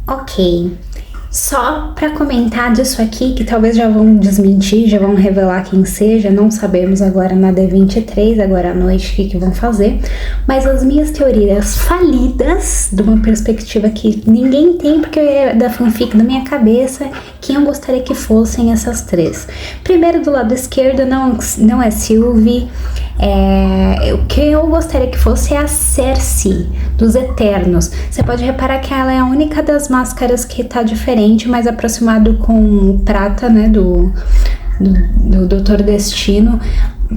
Ok. Só pra comentar disso aqui, que talvez já vão desmentir, já vão revelar quem seja, não sabemos agora na D23, agora à noite, o que vão fazer. Mas as minhas teorias falidas, de uma perspectiva que ninguém tem, porque é da fanfic da minha cabeça, quem eu gostaria que fossem essas três. Primeiro, do lado esquerdo, não é Sylvie. O que eu gostaria que fosse é a Cersei, dos Eternos. Você pode reparar que ela é a única das máscaras que tá diferente, mais aproximado com o prata, né, do Doutor Destino.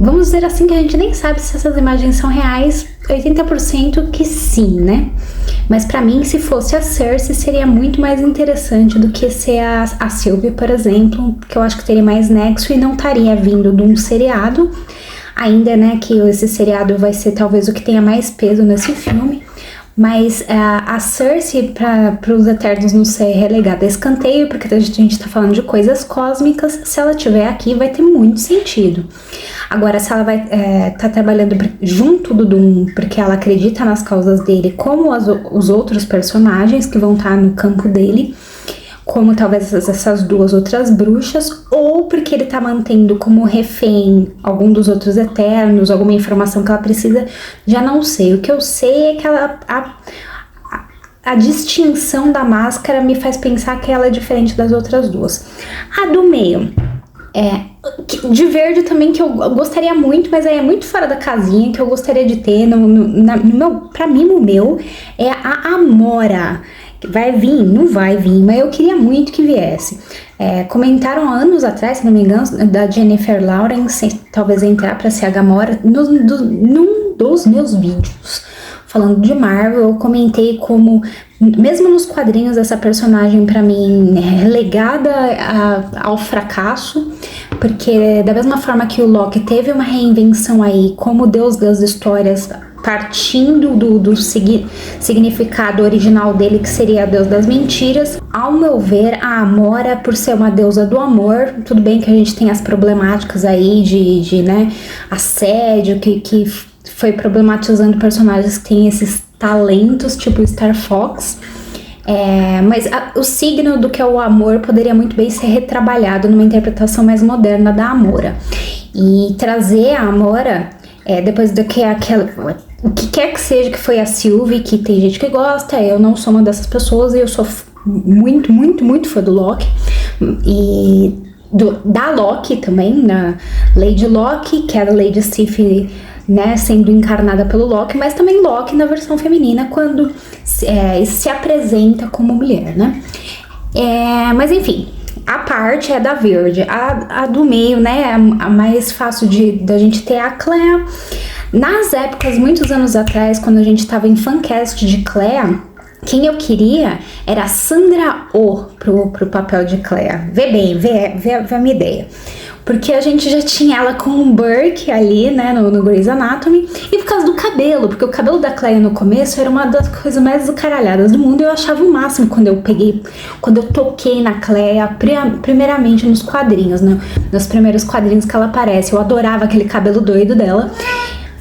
Vamos dizer assim que a gente nem sabe se essas imagens são reais, 80% que sim, né? Mas pra mim, se fosse a Cersei, seria muito mais interessante do que ser a Sylvie, por exemplo, que eu acho que teria mais nexo e não estaria vindo de um seriado. Ainda, né, que esse seriado vai ser talvez o que tenha mais peso nesse filme. Mas a Cersei, para os Eternos não ser relegada a escanteio, porque a gente tá falando de coisas cósmicas, se ela estiver aqui vai ter muito sentido. Agora, se ela vai tá trabalhando junto do Doom, porque ela acredita nas causas dele, como os outros personagens que vão estar no campo dele, como talvez essas duas outras bruxas, ou porque ele tá mantendo como refém algum dos outros Eternos, alguma informação que ela precisa, já não sei. O que eu sei é que a distinção da máscara me faz pensar que ela é diferente das outras duas. A do meio, de verde também, que eu gostaria muito, mas é muito fora da casinha, que eu gostaria de ter pra mim, o meu é a Amora. Vai vir? Não vai vir, mas eu queria muito que viesse. Comentaram anos atrás, se não me engano, da Jennifer Lawrence, talvez entrar pra ser a Gamora, num dos meus vídeos. Falando de Marvel, eu comentei como, mesmo nos quadrinhos, essa personagem pra mim é relegada ao fracasso, porque da mesma forma que o Loki teve uma reinvenção aí, como Deus das histórias, partindo do significado original dele, que seria Deus das mentiras. Ao meu ver, a Amora, por ser uma deusa do amor, tudo bem que a gente tem as problemáticas aí de né, assédio, que foi problematizando personagens que têm esses talentos, tipo Star Fox. Mas o signo do que é o amor poderia muito bem ser retrabalhado numa interpretação mais moderna da Amora. E trazer a Amora, depois do que o que quer que seja que foi a Sylvie, que tem gente que gosta, eu não sou uma dessas pessoas, e eu sou muito, muito, muito fã do Loki. E da Loki também, na Lady Loki, que era a Lady Sif, né, sendo encarnada pelo Loki, mas também Loki na versão feminina, quando se apresenta como mulher, né? Mas enfim, a parte é da verde, a do meio, né, a mais fácil da gente ter a Clea. Nas épocas, muitos anos atrás, quando a gente tava em fancast de Clea, quem eu queria era a Sandra Oh pro papel de Clea. Vê a minha ideia. Porque a gente já tinha ela com um Burke ali, né, no Grey's Anatomy, e por causa do cabelo, porque o cabelo da Clea no começo era uma das coisas mais descaralhadas do mundo, e eu achava o máximo quando eu toquei na Clea, primeiramente nos quadrinhos, né, nos primeiros quadrinhos que ela aparece, eu adorava aquele cabelo doido dela.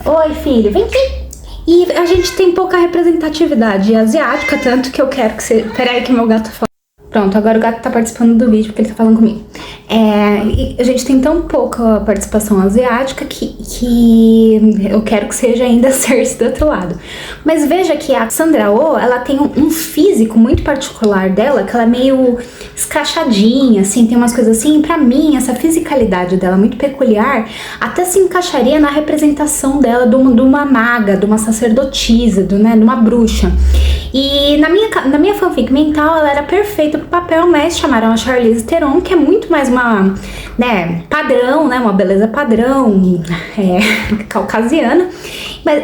Oi, filho, vem aqui. E a gente tem pouca representatividade asiática, tanto que eu quero que você... Peraí que meu gato tá falando. Pronto, agora o gato tá participando do vídeo porque ele tá falando comigo. E a gente tem tão pouca participação asiática que eu quero que seja ainda Cersei do outro lado. Mas veja que a Sandra Oh, ela tem um físico muito particular dela, que ela é meio escrachadinha, assim, tem umas coisas assim. E pra mim, essa fisicalidade dela muito peculiar até se encaixaria na representação dela de uma maga, de uma sacerdotisa, de uma bruxa. E na minha fanfic mental, ela era perfeita pro papel, mas chamaram a Charlize Theron, que é muito mais uma, padrão, né, uma beleza padrão, caucasiana.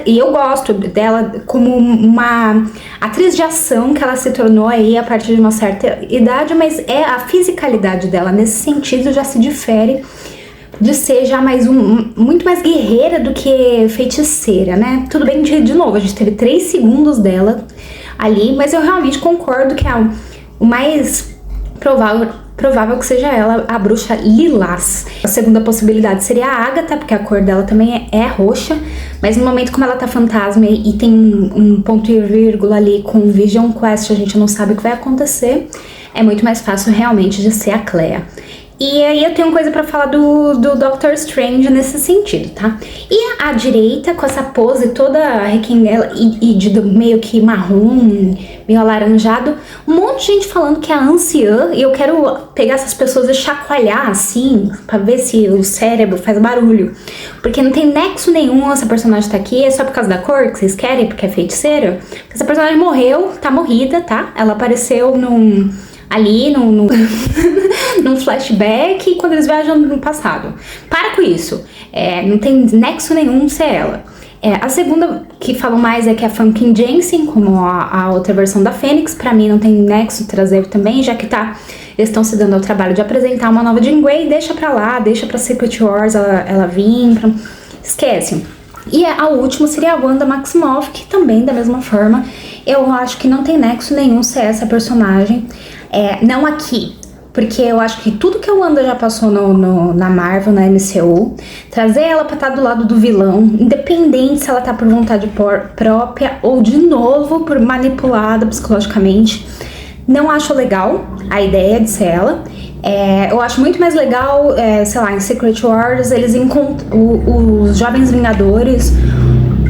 E eu gosto dela como uma atriz de ação que ela se tornou aí a partir de uma certa idade, mas a fisicalidade dela nesse sentido já se difere de ser já muito mais guerreira do que feiticeira, né? Tudo bem, de novo, a gente teve 3 segundos dela ali, mas eu realmente concordo que o mais provável que seja ela, a bruxa lilás. A segunda possibilidade seria a Agatha, porque a cor dela também é roxa, mas no momento como ela tá fantasma e tem um ponto e vírgula ali com Vision Quest, a gente não sabe o que vai acontecer, é muito mais fácil realmente de ser a Clea. E aí eu tenho coisa pra falar do Doctor Strange nesse sentido, tá? E à direita, com essa pose toda requenguela e de meio que marrom, meio alaranjado, um monte de gente falando que é anciã, e eu quero pegar essas pessoas e chacoalhar assim, pra ver se o cérebro faz barulho. Porque não tem nexo nenhum essa personagem tá aqui, é só por causa da cor que vocês querem, porque é feiticeira. Essa personagem morreu, tá morrida, tá? Ela apareceu ali num flashback quando eles viajam no passado. Para com isso. Não tem nexo nenhum ser ela. A segunda que falam mais é que é a Famke Janssen, como a outra versão da Fênix. Pra mim não tem nexo trazer também, já que eles estão se dando ao trabalho de apresentar uma nova Jean Grey. Deixa pra lá, deixa pra Secret Wars ela vir. Esquece. E a última seria a Wanda Maximoff, que também da mesma forma eu acho que não tem nexo nenhum ser essa personagem. Não aqui, porque eu acho que tudo que a Wanda já passou na Marvel, na MCU, trazer ela pra estar do lado do vilão, independente se ela tá por vontade própria ou de novo por manipulada psicologicamente, não acho legal a ideia de ser ela. Eu acho muito mais legal, sei lá, em Secret Wars, eles os Jovens Vingadores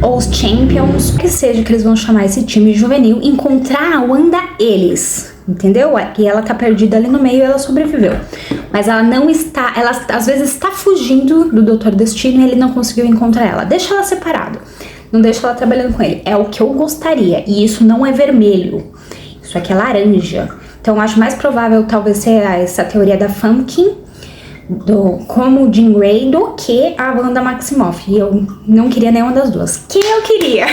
ou os Champions, que seja que eles vão chamar esse time juvenil, encontrar a Wanda eles, entendeu? E ela tá perdida ali no meio e ela sobreviveu. Mas ela não está, ela às vezes está fugindo do Doutor Destino e ele não conseguiu encontrar ela. Deixa ela separado, não deixa ela trabalhando com ele. É o que eu gostaria, e isso não é vermelho, isso aqui é laranja. Então eu acho mais provável talvez ser essa teoria da Famke, como Jean Grey, do que a Wanda Maximoff. E eu não queria nenhuma das duas. Quem eu queria?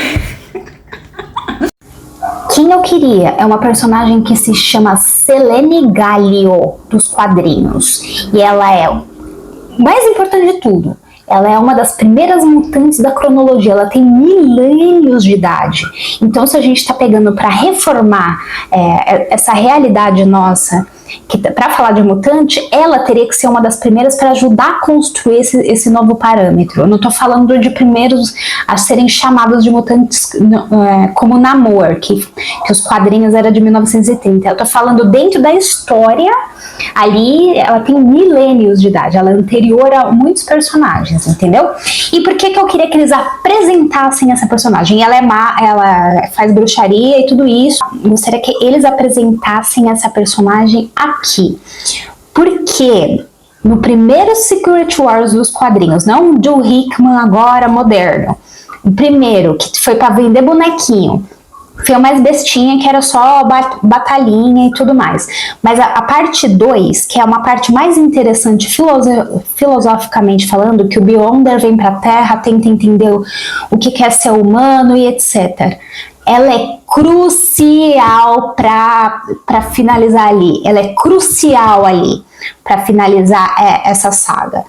Quem eu queria é uma personagem que se chama Selene Gallio, dos quadrinhos. E ela é o mais importante de tudo. Ela é uma das primeiras mutantes da cronologia, ela tem milênios de idade. Então, se a gente está pegando para reformar essa realidade nossa, para falar de mutante, ela teria que ser uma das primeiras para ajudar a construir esse novo parâmetro. Eu não estou falando de primeiros a serem chamados de mutantes como Namor, que os quadrinhos eram de 1930. Eu estou falando dentro da história, ali ela tem milênios de idade, ela é anterior a muitos personagens, entendeu? E por que eu queria que eles apresentassem essa personagem? Ela é má, ela faz bruxaria e tudo isso. Eu gostaria que eles apresentassem essa personagem aqui. Porque no primeiro Secret Wars dos quadrinhos, não o Joe Hickman agora moderno, o primeiro que foi para vender bonequinho, foi o mais bestinha, que era só batalhinha e tudo mais. Mas a parte 2, que é uma parte mais interessante filosoficamente falando, que o Beyonder vem pra Terra, tenta entender o que é ser humano e etc. Ela é crucial para finalizar ali. Ela é crucial ali para finalizar essa saga,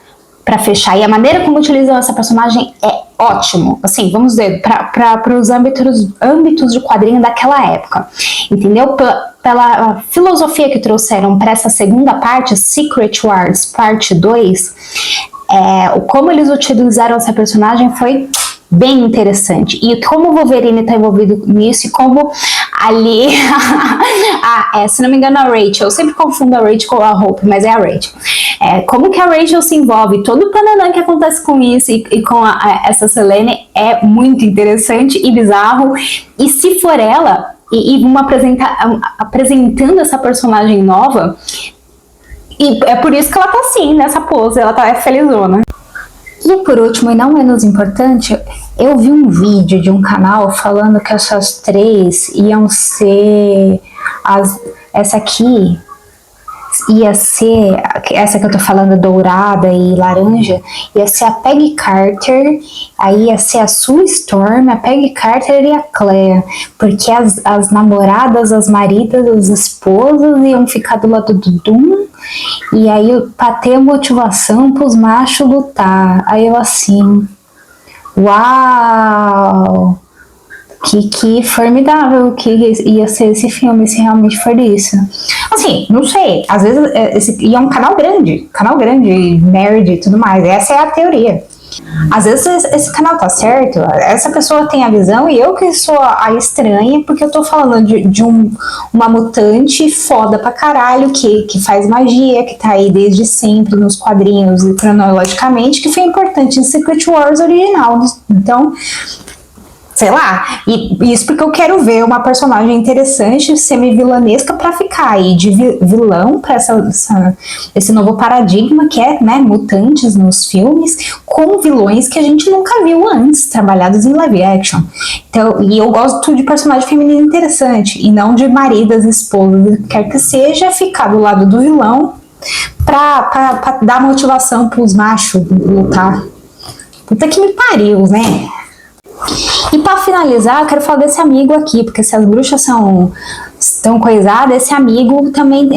para fechar. E a maneira como utilizam essa personagem é ótimo, assim, vamos dizer, para os âmbitos de quadrinho daquela época, entendeu? Pela filosofia que trouxeram para essa segunda parte, Secret Wars, parte 2, como eles utilizaram essa personagem foi bem interessante. E como o Wolverine está envolvido nisso, e como ali se não me engano a Rachel, eu sempre confundo a Rachel com a Hope, mas é a Rachel. Como que a Rachel se envolve, todo o panelão que acontece com isso e com essa Selene é muito interessante e bizarro. E se for ela, e vamos apresentando essa personagem nova, e é por isso que ela tá assim, nessa pose, ela tá felizona. E por último, e não menos importante, eu vi um vídeo de um canal falando que essas três iam ser essa aqui ia ser, essa que eu tô falando, dourada e laranja, ia ser a Peggy Carter, aí ia ser a Sue Storm, a Peggy Carter e a Claire, porque as namoradas, as maridas, as esposas iam ficar do lado do Doom, e aí pra ter motivação pros machos lutar. Aí eu assim, uau! Que formidável que ia ser esse filme se realmente for isso. Assim, não sei, às vezes e é um canal grande, nerd e tudo mais, essa é a teoria. Às vezes esse canal tá certo, essa pessoa tem a visão e eu que sou a estranha, porque eu tô falando de uma mutante foda pra caralho, que faz magia, que tá aí desde sempre nos quadrinhos e cronologicamente, que foi importante em Secret Wars original. Então, sei lá, e isso porque eu quero ver uma personagem interessante, semi-vilanesca, pra ficar aí de vilão pra esse novo paradigma que é, né, mutantes nos filmes, com vilões que a gente nunca viu antes, trabalhados em live action. Então, e eu gosto de personagem feminino interessante, e não de maridas, esposas, quer que seja, ficar do lado do vilão pra dar motivação pros machos lutar. Puta que me pariu, né? E pra finalizar, eu quero falar desse amigo aqui, porque se as bruxas estão coisadas, esse amigo também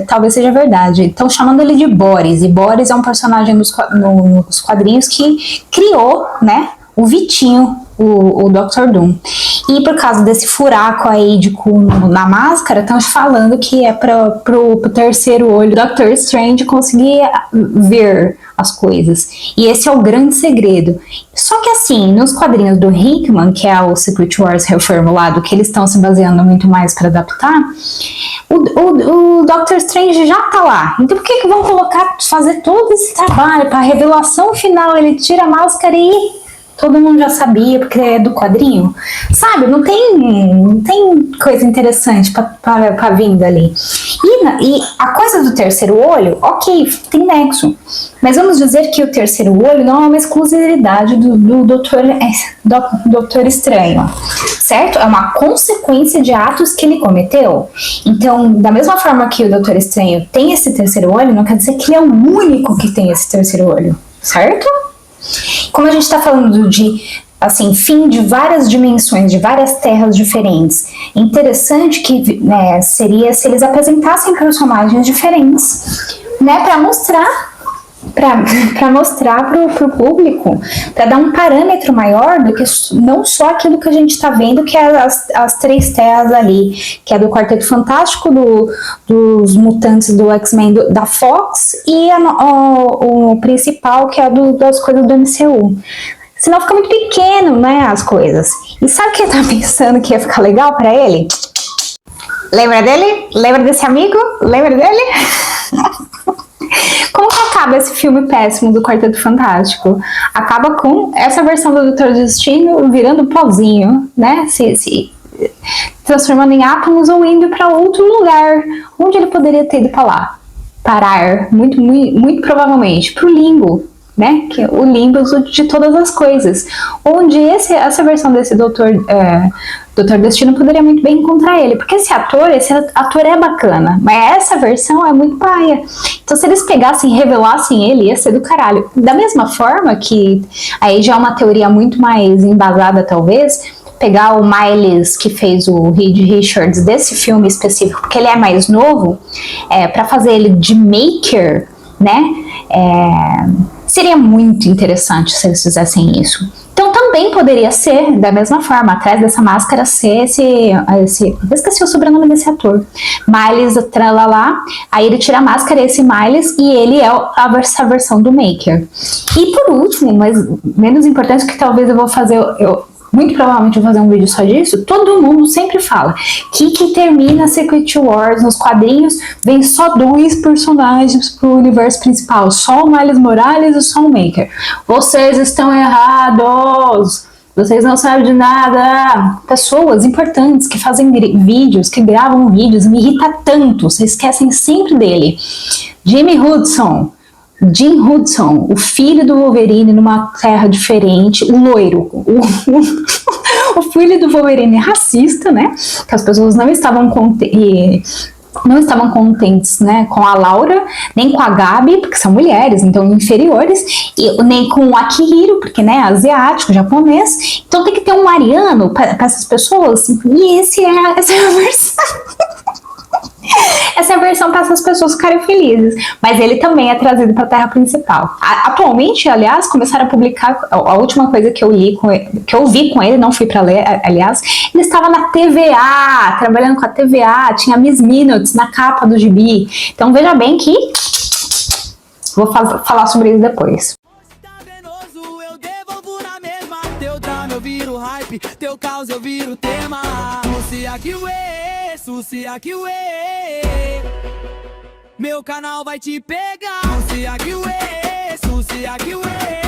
talvez seja verdade. Estão chamando ele de Boris, e Boris é um personagem nos quadrinhos que criou, né, o Vitinho, o Dr. Doom. E por causa desse furaco aí de cu na máscara, estão falando que é pro terceiro olho do Dr. Strange conseguir ver as coisas. E esse é o grande segredo. Só que assim, nos quadrinhos do Hickman, que é o Secret Wars reformulado, que eles estão se baseando muito mais para adaptar, o Dr. Strange já tá lá. Então por que vão fazer todo esse trabalho para a revelação final, ele tira a máscara e todo mundo já sabia, porque é do quadrinho? Sabe, não tem coisa interessante pra vir dali. E a coisa do terceiro olho, ok, tem nexo. Mas vamos dizer que o terceiro olho não é uma exclusividade do Doutor Estranho, certo? É uma consequência de atos que ele cometeu. Então, da mesma forma que o Doutor Estranho tem esse terceiro olho, não quer dizer que ele é o único que tem esse terceiro olho, certo? Como a gente está falando de, assim, fim de várias dimensões, de várias terras diferentes, interessante que seria se eles apresentassem personagens diferentes, né, para mostrar pro público, para dar um parâmetro maior do que não só aquilo que a gente está vendo, que é as três terras ali, que é do Quarteto Fantástico, dos mutantes do X-Men da Fox, e o principal, que é das coisas do MCU. Senão fica muito pequeno, né, as coisas. E sabe o que ele tá pensando que ia ficar legal para ele? Lembra dele? Lembra desse amigo? Lembra dele? Como que acaba esse filme péssimo do Quarteto Fantástico? Acaba com essa versão do Doutor Destino virando pozinho, né? Se transformando em átomos ou indo para outro lugar. Onde ele poderia ter ido parar? Muito, muito, muito provavelmente para o limbo, né? Que é o limbo de todas as coisas. Onde essa versão desse Doutor Destino poderia muito bem encontrar ele, porque esse ator é bacana, mas essa versão é muito paia. Então se eles pegassem e revelassem ele, ia ser do caralho. Da mesma forma que, aí já é uma teoria muito mais embasada talvez, pegar o Miles que fez o Reed Richards desse filme específico, porque ele é mais novo, para fazer ele de Maker, né, seria muito interessante se eles fizessem isso. Então também poderia ser, da mesma forma, atrás dessa máscara ser eu esqueci o sobrenome desse ator, Miles Tralalá, aí ele tira a máscara, esse Miles, e ele é essa versão do Maker. E por último, mas menos importante, que talvez eu vou fazer, muito provavelmente vou fazer um vídeo só disso, todo mundo sempre fala que termina Secret Wars nos quadrinhos, vem só 2 personagens pro universo principal, só o Miles Morales e só o Maker. Vocês estão errados! Vocês não sabem de nada! Pessoas importantes que fazem vídeos, que gravam vídeos, me irrita tanto, vocês esquecem sempre dele. Jim Hudson, o filho do Wolverine numa terra diferente, o loiro, o filho do Wolverine racista, né, que as pessoas não estavam contentes, né, com a Laura, nem com a Gabi, porque são mulheres, então inferiores, e nem com o Akihiro, porque, né, asiático, japonês, então tem que ter um ariano para essas pessoas, e essa é a versão... Essa é a versão para essas pessoas ficarem felizes. Mas ele também é trazido para a Terra principal. Atualmente, aliás, começaram a publicar, a última coisa que eu li, que eu vi com ele, não fui para ler, aliás, ele estava na TVA, trabalhando com a TVA, tinha Miss Minutes na capa do gibi. Então veja bem que vou falar sobre isso depois. Eu viro hype, teu caos eu viro tema. Sucia que uê, meu canal vai te pegar. Sucia que uê,